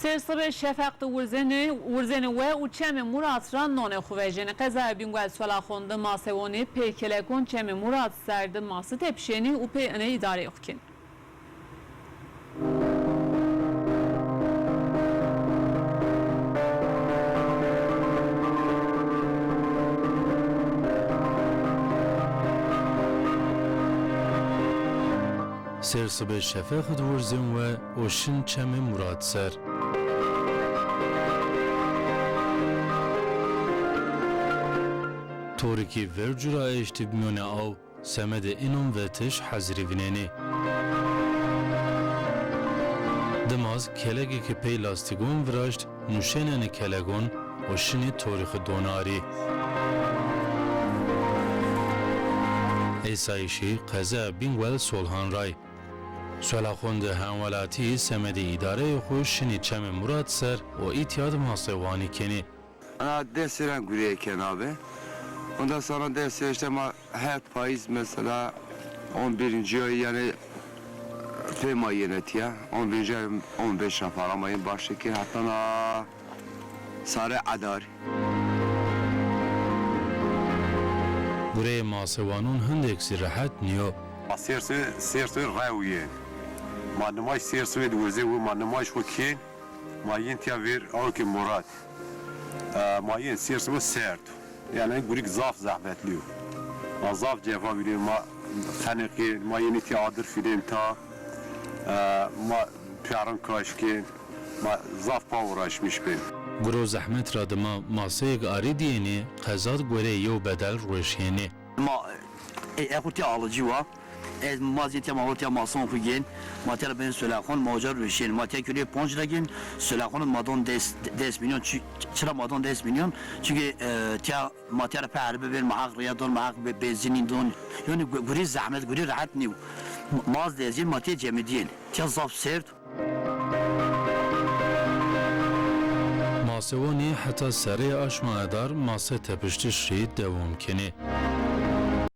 سرسب شفقت ورزن و چم مراد ران نان خویجن قضا بینگوال سوال خوند ماسوانی پیکلگون چم مراد سرد ماس تپشینی و پی انه اداره اخکن. سرسب شفقت ورزن و اوشن چم مراد سر تورکی ورجرا اشتبمیون او سمد اینم و تش حضری ونینی دماز کلگی که پی لاستیگون وراشت نوشنن کلگون و شنی تاریخ دوناری ایسایشی قضا بینگوال سولهان رای سولاخوند همولاتی سمد اداره خوش شنی چم مراد سر و ایتیاد محاسبانی کنی انا derslerim güreyken abi. Ondan sonra dersler işte her payız mesela 11. ay yani tema yönetiyor. 11. ay 15 nafar ama en baştaki hatta sarı adar. Buraya محاسبانون هندێکسی ڕەحەت نییە. سێرسێ ڕاویە. مانەمای سێرسێ دووەزێ و مانەمایش وەکێن مایەن تیا وێر ئەوکێ مراد. مایەن سێرسێ سرد. Yani gurik zaf zahmetli. Ma zaf cevap veriyor ma seneki ma yeni tiyadır film ta ma piyaran kaşki ma zaf pa uğraşmış ben. Guro zahmet radıma masayık arı diyeni qezad göre yew bedel roşyeni. Ma ekuti alıcı var. Ez maziyeti mahvolti mason kugen materi ben söylakon macar rüşen materi köle ponjragin söylakon madon des milyon çıra madon des milyon çünkü tia materi perbe bir mahak riyadon mahak benzinin don yani guri zahmet guri rahat ni maz dezin materi cemidin tia zaf sert Masewani heta serê aşmaedar mase tepiştî şî devam kenê.